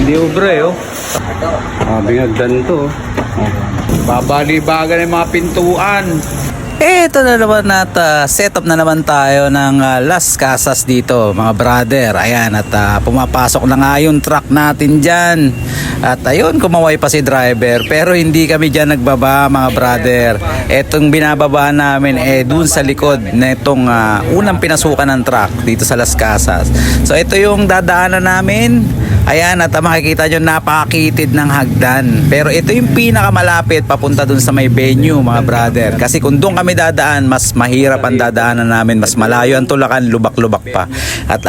Hindi ubra eh, oh. Bingagdan to. Babali-bagan yung mga pintuan. Ito na naman at setup na naman tayo ng Las Casas dito mga brother. Ayan at pumapasok na nga yung truck natin dyan. At ayun, kumaway pa si driver. Pero hindi kami dyan nagbaba mga brother. Etong binababa namin dun sa likod na itong unang pinasukan ng truck dito sa Las Casas. So ito yung dadaanan namin. Ayan at makikita nyo napakakitid ng hagdan. Pero ito yung pinakamalapit papunta dun sa may venue mga brother. Kasi kung doon kami dadaan, mas mahirap ang dadaanan namin. Mas malayo ang tulakan, lubak-lubak pa. At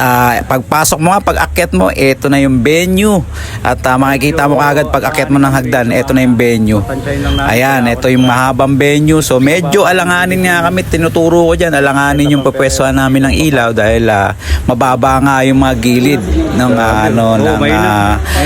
pagpasok mo nga, pag akyat mo, ito na yung venue. At makikita mo kagad pag akyat mo ng hagdan, ito na yung venue. Ayan, ito yung mahabang venue. So medyo alanganin nga kami, tinuturo ko dyan. Alanganin yung pupwestuhan namin ng ilaw dahil mababa nga yung mga gilid ng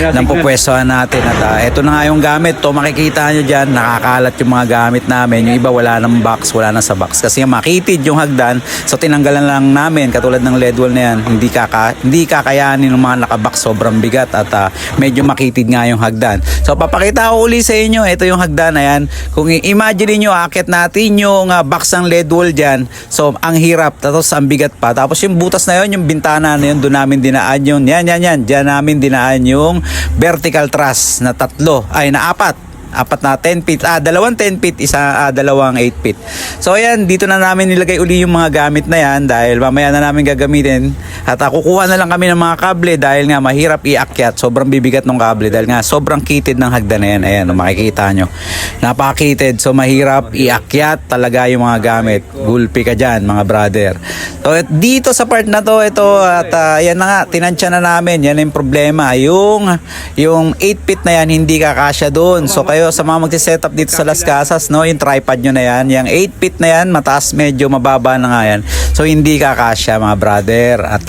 ng pupwestuhan natin. At ito na nga yung gamit. To makikita nyo dyan, nakakalat yung mga gamit namin. Yung iba wala ng box, wala na sa box. Kasi makitid yung hagdan. So tinanggalan lang namin, katulad ng LED wall na yan. Hindi kakayanin ng mga nakabox. Sobrang bigat at medyo makitid nga yung hagdan. So papakita ko uli sa inyo. Ito yung hagdan. Ayan. Kung imagine nyo, akit natin yung box ng LED wall dyan. So ang hirap. Tapos ang bigat pa. Tapos yung butas na yun, yung bintana na yun, doon namin dinaan yun. Yan. Diyan namin dinaan yung vertical truss na apat na 10 feet, dalawang 10 feet, dalawang 8 feet. So ayan, dito na namin nilagay uli yung mga gamit na yan dahil mamaya na namin gagamitin at kukuha na lang kami ng mga kable dahil nga mahirap iakyat, sobrang bibigat ng kable dahil nga sobrang kitid ng hagdan na yan. Ayan, makikita nyo, napakitid, so mahirap iakyat talaga yung mga gamit. Gulpi ka dyan mga brother. So dito sa part na to, ito at yan na nga, tinansya na namin, yan yung problema, yung 8 feet na yan hindi kakasya doon. So kayo sa mga magsisetup dito sa Las Casas, no, yung tripod nyo na yan, yung 8 feet na yan, mataas medyo mababa na nga yan. So hindi kakasya mga brother. At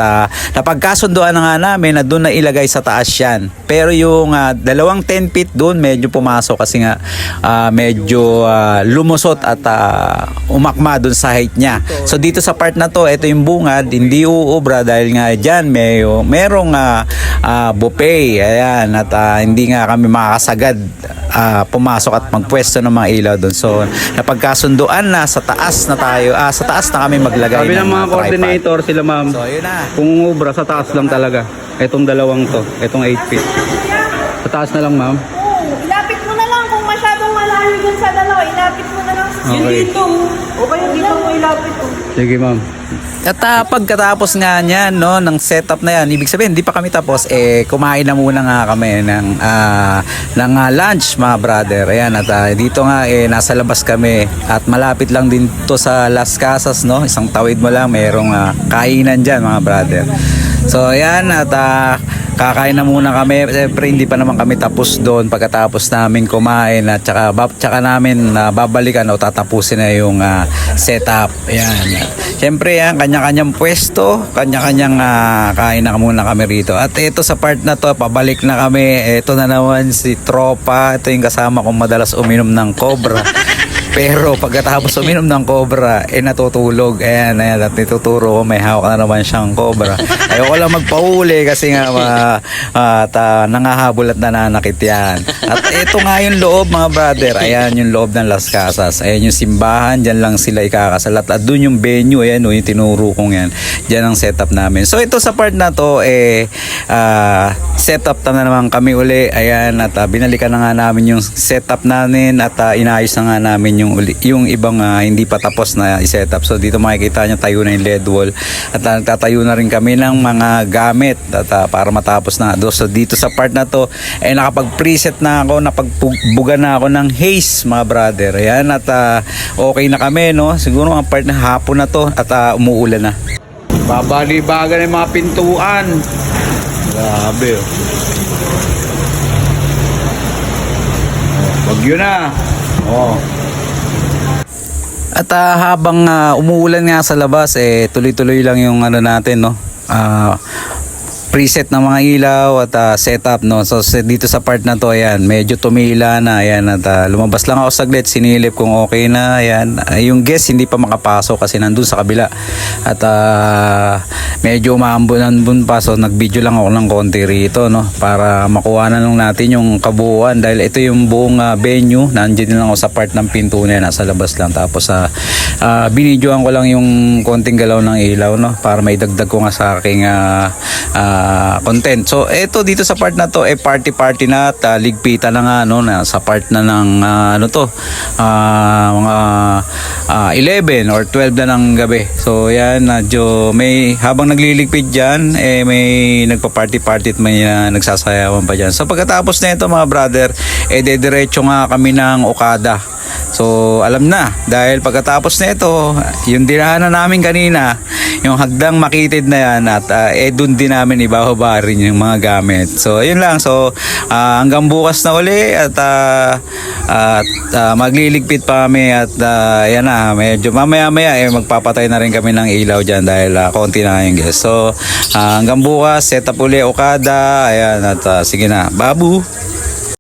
napagkasunduan na nga namin na doon na ilagay sa taas yan. Pero yung dalawang 10 feet doon medyo pumasok kasi nga medyo lumusot at umakma doon sa height niya. So dito sa part na to, ito yung bungad, hindi uubra dahil nga dyan merong buffet. Ayan, at hindi nga kami makakasagad pumasok at magpwesto ng mga ilaw doon. So napagkasunduan na sa taas na tayo, sa taas na kami maglagay. Sabi ng mga coordinator sila ma'am, so yun na, kung ubra sa taas lang talaga. Etong dalawang to, etong 8 feet. Sa taas na lang ma'am. Ilapit mo na lang kung masyadong malayo dun sa dalawa. Ilapit mo na lang sa dito. O kaya dito mo ilapit mo. Sige ma'am. at pagkatapos nga niyan, no, ng setup na yan, ibig sabihin hindi pa kami tapos, kumain na muna nga kami ng lunch mga brother. Ayan, at dito nga nasa labas kami at malapit lang din to sa Las Casas, no, isang tawid mo lang merong kainan dyan mga brother. So ayan, at kakain na muna kami. Siyempre hindi pa naman kami tapos doon pagkatapos namin kumain at tsaka namin babalikan o tatapusin na yung setup. Ayan. Siyempre yan, kanya-kanyang pwesto, kanya-kanyang kain na muna kami rito. At ito sa part na to, pabalik na kami. Ito na naman si Tropa. Ito yung kasama kong madalas uminom ng Cobra. Pero pagkatapos uminom ng Cobra, natutulog. Ayan, at nituturo ko, may hawak na naman siyang Cobra. Ayoko lang magpahuli kasi nga nangahabol at nananakit yan. At ito nga yung loob mga brother. Ayan yung loob ng Las Casas. Ayan yung simbahan, dyan lang sila ikakasalat. At dun yung venue, ayan yung tinuro kong yan. Dyan ang setup namin. So ito sa part na to, setup na naman kami uli. Ayan, at binalikan na nga namin yung setup namin at inayos na nga namin yung ibang hindi pa tapos na i-setup. So dito makikita nyo tayo na yung LED wall at tatayo na rin kami ng mga gamit at para matapos na. So dito sa part na to nakapag-preset na ako, napagbuga na ako ng haze mga brother. Ayan, at okay na kami, no? Siguro ang part na hapon na to at umuulan na. Babali-bagan yung mga pintuan. Grabe oh. Bagyo na. Oh. At habang umuulan nga sa labas, tuloy-tuloy lang yung natin, no. preset ng mga ilaw at setup, no. So dito sa part na to, ayan, medyo tumila na, ayan, at lumabas lang ako saglit, sinilip kung okay na, ayan. Yung guest hindi pa makapasok kasi nandun sa kabila at medyo umaambon pa, so nag-video lang ako ng konti rito, no, para makuha na lang natin yung kabuuan dahil ito yung buong venue. Nandiyan lang ako sa part ng pinto na yan, nasa labas lang, tapos binidyoan ko lang yung konting galaw ng ilaw, no, para maidagdag ko nga sa aking content. So eto dito sa part na to party na at ligpita na nga, no, na sa part na ng mga 11 or 12 na ng gabi. So yan, medyo may habang nagliligpit dyan, may nagpa-party at may nagsasayawan pa dyan. So pagkatapos na ito mga brother, dediretso nga kami ng Okada. So alam na, dahil pagkatapos na ito, yung dinaanan namin kanina, yung hagdang makitid na yan, at doon din namin ibababa rin yung mga gamit. So yun lang. So hanggang bukas na uli at magliligpit pa kami at yan na, medyo mamaya magpapatay na rin kami ng ilaw dyan dahil konti na yung guest. So hanggang bukas, set up uli Okada, ayan, at sige na, babu.